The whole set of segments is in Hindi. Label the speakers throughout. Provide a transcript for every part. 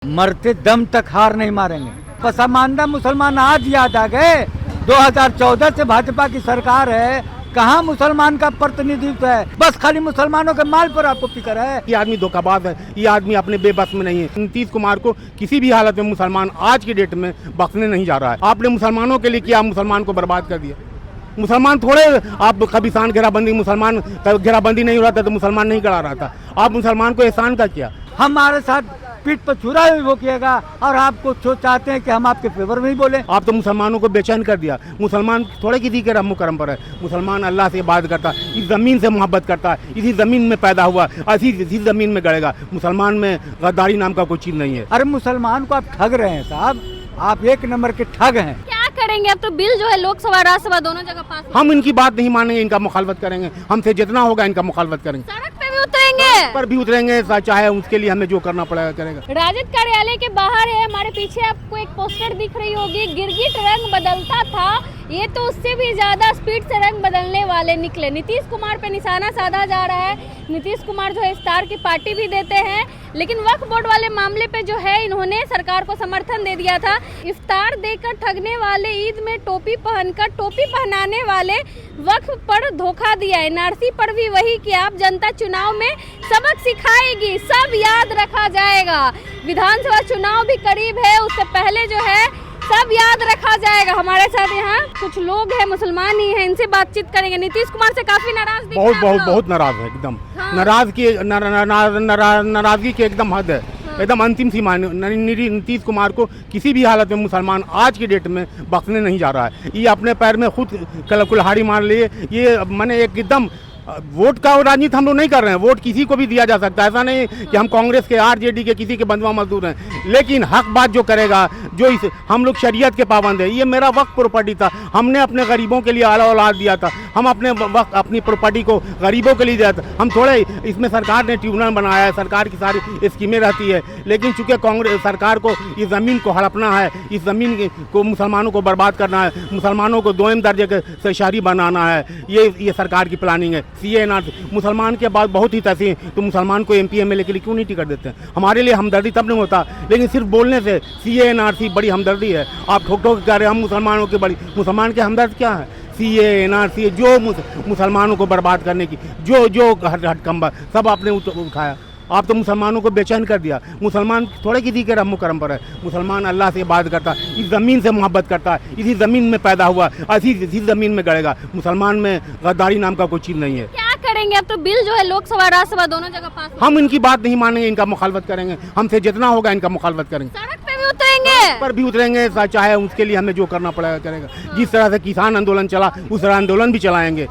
Speaker 1: मरते दम तक हार नहीं मारेंगे। पसमानदा मुसलमान आज याद आ गए। 2014 से भाजपा की सरकार है, कहाँ मुसलमान का प्रतिनिधित्व है? बस खाली मुसलमानों के माल पर आपको फिक्र है।
Speaker 2: ये आदमी धोखाबाज है, ये आदमी अपने बेबस में नहीं है। नीतीश कुमार को किसी भी हालत में मुसलमान आज की डेट में बख्शने नहीं जा रहा है। आपने मुसलमानों के लिए किया, मुसलमान को बर्बाद कर दिया। मुसलमान थोड़े आप कब्रिस्तान घेराबंदी, मुसलमान घेराबंदी नहीं हो रहा था तो मुसलमान नहीं करा रहा था। आप मुसलमान को एहसान का किया।
Speaker 1: हमारे साथ पीठ पर छुरा भी वो किएगा और आपको चाहते हैं कि हम आपके फेवर में ही बोले।
Speaker 2: आप तो मुसलमानों को बेचैन कर दिया। मुसलमान थोड़े किसी के रहमो करम पर है। मुसलमान अल्लाह से इबादत करता है, इस ज़मीन से मोहब्बत करता है, इसी ज़मीन में पैदा हुआ, इसी ज़मीन में गड़ेगा। मुसलमान में गद्दारी नाम का कोई चीज़ नहीं है।
Speaker 1: अरे मुसलमान को आप ठग रहे हैं साहब, आप एक नंबर के ठग हैं।
Speaker 3: क्या करेंगे अब? तो बिल जो है लोकसभा राज्यसभा दोनों जगह पास हो।
Speaker 2: हम इनकी बात नहीं मानेंगे, इनका मुखालफत करेंगे। हमसे जितना होगा इनका मुखालफत करेंगे,
Speaker 3: सड़क पे भी उतरेंगे,
Speaker 2: पर भी उतरेंगे, चाहे उसके लिए हमें जो करना पड़ेगा करेगा।
Speaker 3: राजद कार्यालय के बाहर है, हमारे पीछे आपको एक पोस्टर दिख रही होगी, गिरगिट रंग बदलता था, ये तो उससे भी ज्यादा स्पीड से रंग बदलने वाले निकले। नीतीश कुमार पे निशाना साधा जा रहा है। नीतीश कुमार जो है इफ्तार की पार्टी भी देते हैं, लेकिन वक्फ बोर्ड वाले मामले पे जो है इन्होंने सरकार को समर्थन दे दिया था। इफ्तार देकर ठगने वाले, ईद में टोपी पहनकर टोपी पहनाने वाले, वक्फ पर धोखा दिया। एनआरसी पर भी वही कि आप जनता चुनाव में सबक सिखाएगी, सब याद रखा जाएगा। विधानसभा चुनाव भी करीब है, उससे पहले जो है सब याद रखा जाएगा। हमारे साथ यहाँ कुछ लोग हैं, मुसलमान ही हैं, इनसे बातचीत करेंगे। नीतीश कुमार से काफी नाराज दिख रहे हैं।
Speaker 2: बहुत नाराज है एकदम।
Speaker 3: हाँ।
Speaker 2: नाराजगी की एकदम हद है, एकदम अंतिम सीमा। नीतीश कुमार को किसी भी हालत में मुसलमान आज की डेट में बख्शने नहीं जा रहा है। ये अपने पैर में खुद कुल्हाड़ी मार लिए। ये मैंने एकदम वोट का राजनीति हम लोग नहीं कर रहे हैं। वोट किसी को भी दिया जा सकता है, ऐसा नहीं कि हम कांग्रेस के, आरजेडी के, किसी के बंधुआ मजदूर हैं। लेकिन हक बात जो करेगा, जो इस हम लोग शरीयत के पाबंद है। ये मेरा वक्त प्रॉपर्टी था, हमने अपने गरीबों के लिए आला औलाद दिया था। हम अपने वक्त अपनी प्रॉपर्टी को गरीबों के लिए दिया था। हम थोड़े इसमें सरकार ने ट्रिब्यूनल बनाया है, सरकार की सारी स्कीमें रहती है, लेकिन चूंकि कांग्रेस सरकार को इस ज़मीन को हड़पना है, इस ज़मीन को मुसलमानों को बर्बाद करना है, मुसलमानों को दोयम दर्जे के शहरी बनाना है, ये सरकार की प्लानिंग है। CA मुसलमान के बाद बहुत ही तहसीन, तो मुसलमान को MP MLA के लिए क्यों नहीं टिकट देते हैं? हमारे लिए हमदर्दी तब नहीं होता, लेकिन सिर्फ बोलने से CA बड़ी हमदर्दी है। आप ठोक ठोक कह रहे हैं हम मुसलमानों की बड़ी, मुसलमान के हमदर्द क्या है? CA जो मुसलमानों को बर्बाद करने की जो हटकंबा सब आपने उठाया। आप तो मुसलमानों को बेचैन कर दिया। मुसलमान थोड़े किसी के रहमो करम पर है। मुसलमान अल्लाह से इबादत करता है, इस ज़मीन से मोहब्बत करता है, इसी ज़मीन में पैदा हुआ, इसी ज़मीन में गड़ेगा। मुसलमान में गद्दारी नाम का कोई चीज़ नहीं है।
Speaker 3: क्या करेंगे अब? तो बिल जो है लोकसभा राज्यसभा दोनों जगह पास हो।
Speaker 2: हम इनकी बात नहीं मानेंगे, इनका मुखालफत करेंगे। हमसे जितना होगा इनका मुखालफत करेंगे,
Speaker 3: सड़क पे भी उतरेंगे,
Speaker 2: पर भी उतरेंगे, चाहे उसके लिए हमें जो करना पड़ेगा करेगा। जिस तरह से किसान आंदोलन चला, उस तरह आंदोलन भी चलाएंगे।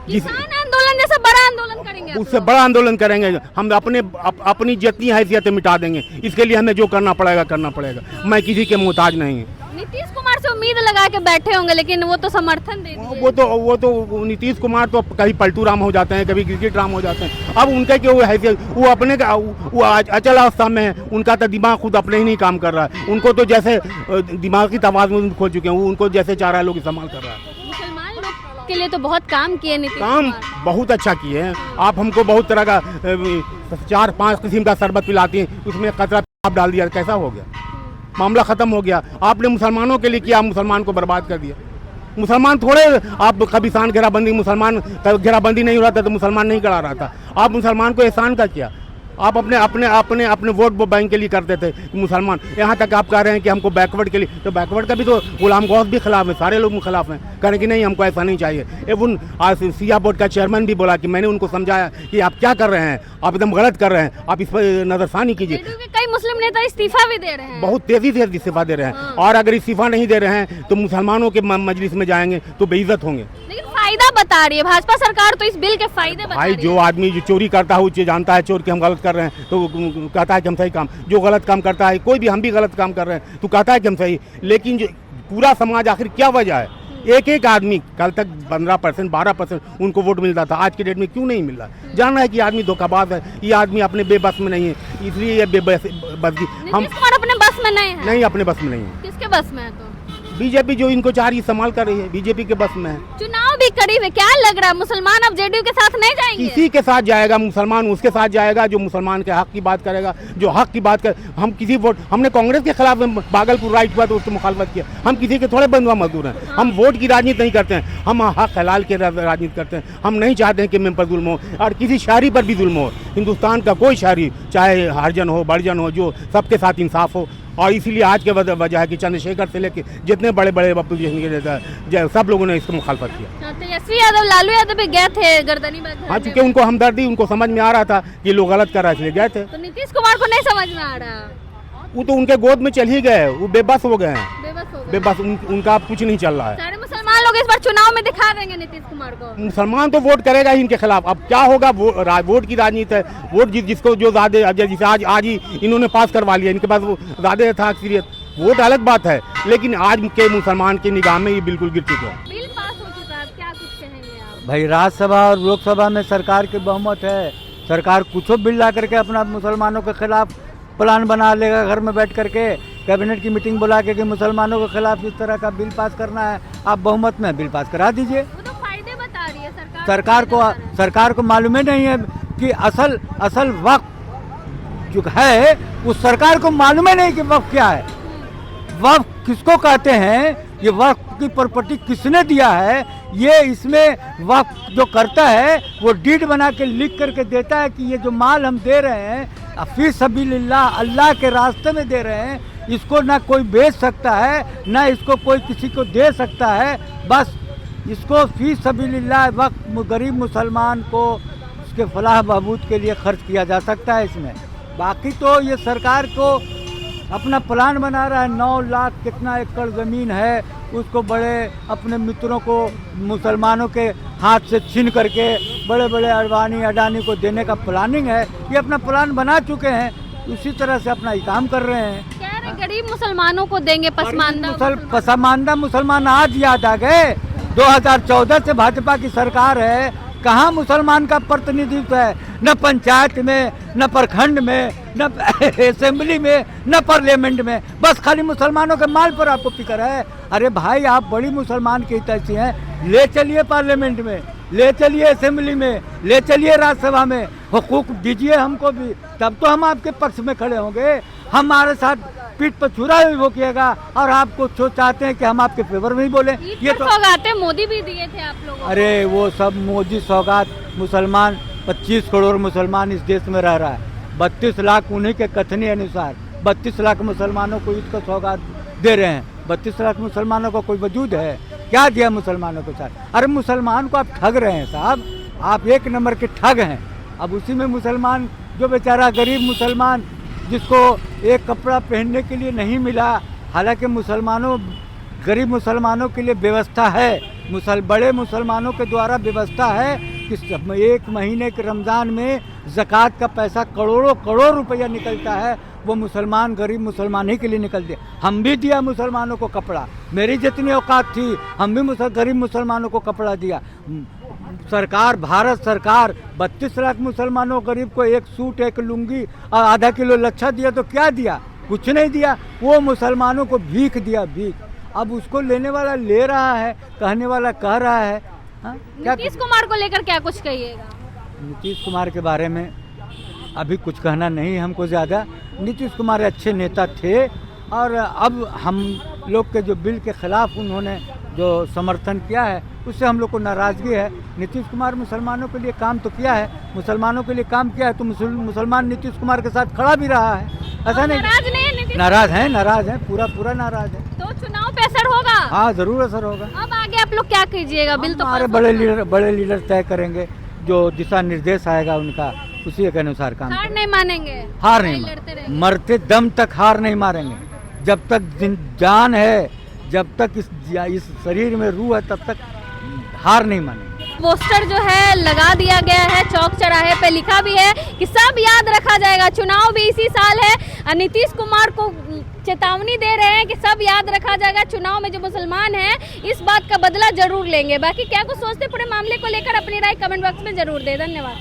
Speaker 3: किसान आंदोलन जैसा बड़ा आंदोलन करेंगे,
Speaker 2: उससे बड़ा आंदोलन करेंगे। हम अपनी जितनी हैसियतें मिटा देंगे। इसके लिए हमें जो करना पड़ेगा करना पड़ेगा। मैं किसी के मोहताज नहीं हूँ।
Speaker 3: नीतीश कुमार से उम्मीद लगा के बैठे होंगे, लेकिन वो तो समर्थन दे दिए।
Speaker 2: वो तो नीतीश कुमार तो कभी पलटू राम हो जाते हैं, कभी गिरगिट राम हो जाते हैं। अब उनका क्या वो हैसियत, वो अपने का वो अचल अवस्था में है। उनका तो दिमाग खुद अपने ही नहीं काम कर रहा है। उनको तो जैसे दिमाग की तवाज़ुन खो चुके हैं, वो उनको जैसे चाह रहा है लोग इस्तेमाल कर रहा है।
Speaker 3: मुसलमान लोग के लिए तो बहुत काम किए नीतीश
Speaker 2: काम
Speaker 3: कुमार।
Speaker 2: बहुत अच्छा किए हैं। आप हमको बहुत तरह का 4-5 किस्म का शरबत पिलाती हैं, उसमें कतरा पेशाब डाल दिया, कैसा हो गया? मामला ख़त्म हो गया। आपने मुसलमानों के लिए किया, मुसलमान को बर्बाद कर दिया। मुसलमान थोड़े आप कब्रिस्तान घेराबंदी, मुसलमान घेराबंदी नहीं हो रहा था तो मुसलमान नहीं करा रहा था। आप मुसलमान को एहसान का किया। आप अपने वोट बैंक के लिए करते थे मुसलमान। यहाँ तक आप कह रहे हैं कि हमको बैकवर्ड के लिए, तो बैकवर्ड का भी तो गुलाम गौस भी खिलाफ है, सारे लोग खिलाफ हैं। कह रहे कि नहीं हमको ऐसा नहीं चाहिए। एवं आज सिया बोर्ड का चेयरमैन भी बोला कि मैंने उनको समझाया कि आप क्या कर रहे हैं, आप एकदम गलत कर रहे हैं, आप इस पर नजरसानी कीजिए।
Speaker 3: कई मुस्लिम नेता इस्तीफा भी दे रहे हैं,
Speaker 2: बहुत तेजी से इस्तीफा दे रहे हैं। और अगर इस्तीफा नहीं दे रहे हैं तो मुसलमानों के मजलिस में जाएंगे तो बेइज्जत होंगे।
Speaker 3: लेकिन फायदा बता रही है भाजपा सरकार, तो इस बिल के फायदे बता
Speaker 2: भाई
Speaker 3: रही है।
Speaker 2: जो आदमी जो चोरी करता है वो जानता है चोर के हम गलत कर रहे हैं तो कहता है कि हम सही काम। जो गलत काम करता है, कोई भी हम भी गलत काम कर रहे हैं तो कहता है कि हम सही, लेकिन जो पूरा समाज आखिर क्या वजह है? एक आदमी कल तक 15% 12% उनको वोट मिलता था, आज की डेट में क्यों नहीं मिल रहा? जानना है कि आदमी धोखाबाज है, ये आदमी अपने बेबस में नहीं है, इसलिए ये बेबस हम
Speaker 3: अपने बस में नहीं है।
Speaker 2: नहीं अपने बस में नहीं है।
Speaker 3: किसके बस में है? तो
Speaker 2: बीजेपी जो इनको चाह रही है इस्तेमाल कर रही है, बीजेपी के बस में है।
Speaker 3: चुनाव भी करीब है, क्या लग रहा है मुसलमान अब जेडीयू के साथ नहीं जाएंगे?
Speaker 2: किसी के साथ जाएगा मुसलमान, उसके साथ जाएगा जो मुसलमान के हक की बात करेगा, जो हक की बात कर। हम किसी वोट, हमने कांग्रेस के खिलाफ भागलपुर राइट हुआ तो उसकी मुखालफत किया। हम किसी के थोड़े बंधुआ मजदूर हैं, हम वोट की राजनीति नहीं करते हैं, हम हक हलाल के राजनीति करते हैं। हम नहीं चाहते हैं कि मेम पर जुल्म हो और किसी शहरी पर भी जुल्म हो। हिंदुस्तान का कोई शहरी, चाहे हरिजन हो बड़जन हो, जो सबके साथ इंसाफ हो। और इसीलिए आज के वजह है कि चंद्रशेखर से लेकर जितने बड़े बड़े अपोजिशन के नेता सब लोगों ने इसको मुखालफत किया।
Speaker 3: तेजस्वी यादव, लालू यादव भी गए थे गर्दनीबाग।
Speaker 2: हाँ, चूंकि उनको हमदर्दी, उनको समझ में आ रहा था कि लोग गलत कर रहे इसलिए गए थे।
Speaker 3: तो नीतीश कुमार को नहीं समझ में आ रहा,
Speaker 2: वो तो उनके गोद में चल ही गए, वो बेबस हो गए हैं,
Speaker 3: बेबस हो गए।
Speaker 2: बेबस उनका अब कुछ नहीं चल रहा है।
Speaker 3: सारे मुसलमान लोग इस बार चुनाव में दिखा देंगे नीतीश कुमार को।
Speaker 2: मुसलमान तो वोट करेगा ही इनके खिलाफ। अब क्या होगा, वोट की राजनीति है। वोट जिसको जो ज्यादा, जिसे आज ही इन्होंने पास करवा लिया, इनके पास वो ज्यादा था अक्सरियत। वोट अलग बात है, लेकिन आज के मुसलमान की निगाह में ये बिल्कुल गिर चुका है।
Speaker 3: बिल पास हो चुका है, क्या कुछ कहेंगे आप?
Speaker 1: भाई राज्यसभा और लोकसभा में सरकार की बहुमत है, सरकार कुछ बिल ला करके अपना मुसलमानों के खिलाफ प्लान बना लेगा। घर में बैठ करके कैबिनेट की मीटिंग बुला के कि मुसलमानों के खिलाफ इस तरह का बिल पास करना है, आप बहुमत में बिल पास करा दीजिए।
Speaker 3: वो तो फायदे बता रही है
Speaker 1: सरकार को मालूम ही नहीं है कि असल वक्त जो है उस सरकार को मालूम ही नहीं कि वक्त क्या है, वक्त किसको कहते हैं, ये वक्त की प्रॉपर्टी किसने दिया है। ये इसमें वक्त जो करता है वो डीड बना के लिख करके देता है कि ये जो माल हम दे रहे हैं फी सबीलिल्लाह, अल्लाह के रास्ते में दे रहे हैं, इसको ना कोई बेच सकता है, ना इसको कोई किसी को दे सकता है। बस इसको फी सबीलिल्लाह वक्त गरीब मुसलमान को उसके फलाह बहबूद के लिए खर्च किया जा सकता है इसमें। बाकी तो ये सरकार को अपना प्लान बना रहा है। 9 लाख कितना एकड़ ज़मीन है उसको बड़े अपने मित्रों को मुसलमानों के हाथ से छीन करके बड़े बड़े अडानी को देने का प्लानिंग है। ये अपना प्लान बना चुके हैं, उसी तरह से अपना ही काम कर रहे हैं।
Speaker 3: कह रहे गरीब मुसलमानों को देंगे,
Speaker 1: पसमानदा मुसलमान आज याद आ गए। 2014 से भाजपा की सरकार है, कहाँ मुसलमान का प्रतिनिधित्व है? न पंचायत में, न प्रखंड में, न असेंबली में, न पार्लियामेंट में, बस खाली मुसलमानों के माल पर आपको फिक्र है। अरे भाई, आप बड़ी मुसलमान की हितैषी हैं, ले चलिए पार्लियामेंट में, ले चलिए असेंबली में, ले चलिए राज्यसभा में, हुकूक दीजिए हमको भी, तब तो हम आपके पक्ष में खड़े होंगे। हमारे साथ पीठ पर छुरा भी भोंकिएगा और आपको चाहते हैं कि हम आपके फेवर में ही बोले।
Speaker 3: ये तो सौगातें मोदी भी दिए थे आप लोगों को।
Speaker 1: अरे वो सब मोदी सौगात, मुसलमान 25 करोड़ मुसलमान इस देश में रह रहा है, 32 लाख उन्हीं के कथनी अनुसार 32 लाख मुसलमानों को इसका सौगात दे रहे हैं। 32 लाख मुसलमानों का कोई वजूद है? क्या दिया मुसलमानों के साथ? अरे मुसलमान को आप ठग रहे हैं साहब, आप एक नंबर के ठग हैं। अब उसी में मुसलमान जो बेचारा गरीब मुसलमान जिसको एक कपड़ा पहनने के लिए नहीं मिला, हालांकि गरीब मुसलमानों के लिए व्यवस्था है, बड़े मुसलमानों के द्वारा व्यवस्था है कि एक महीने के रमज़ान में ज़कात का पैसा करोड़ों रुपया निकलता है, वो मुसलमान गरीब मुसलमान ही के लिए निकलते। हम भी दिया मुसलमानों को कपड़ा, मेरी जितनी औकात थी हम भी गरीब मुसलमानों को कपड़ा दिया। सरकार, भारत सरकार 32 लाख मुसलमानों गरीब को एक सूट, एक लुंगी और आधा किलो लच्छा दिया, तो क्या दिया? कुछ नहीं दिया। वो मुसलमानों को भीख दिया, भीख। अब उसको लेने वाला ले रहा है, कहने वाला कह रहा है।
Speaker 3: नीतीश कुमार को लेकर क्या कुछ कहिएगा?
Speaker 1: नीतीश कुमार के बारे में अभी कुछ कहना नहीं हमको ज़्यादा। नीतीश कुमार अच्छे नेता थे और अब हम लोग के जो बिल के खिलाफ उन्होंने जो समर्थन किया है उससे हम लोग को नाराज़गी है। नीतीश कुमार मुसलमानों के लिए काम तो किया है, मुसलमानों के लिए काम किया है, तो मुसलमान नीतीश कुमार के साथ खड़ा भी रहा है। ऐसा नहीं, नाराज है, पूरा नाराज है।
Speaker 3: तो चुनाव पे असर होगा?
Speaker 1: हाँ, जरूर असर होगा।
Speaker 3: अब आगे आप लोग क्या कीजिएगा? बिल तो
Speaker 1: हमारे बड़े लीडर तय करेंगे, जो दिशा निर्देश आएगा उनका उसी के अनुसार काम।
Speaker 3: हार नहीं मानेंगे?
Speaker 1: हार नहीं, मरते दम तक हार नहीं मारेंगे। जब तक जान है, जब तक इस शरीर में रूह है, तब तक हार नहीं मानेंगे।
Speaker 3: पोस्टर जो है लगा दिया गया है, चौक चौराहे पे लिखा भी है कि सब याद रखा जाएगा, चुनाव भी इसी साल है। नीतीश कुमार को चेतावनी दे रहे हैं कि सब याद रखा जाएगा, चुनाव में जो मुसलमान हैं इस बात का बदला जरूर लेंगे। बाकी क्या कुछ सोचते पूरे मामले को लेकर अपनी राय कमेंट बॉक्स में जरूर दें। धन्यवाद।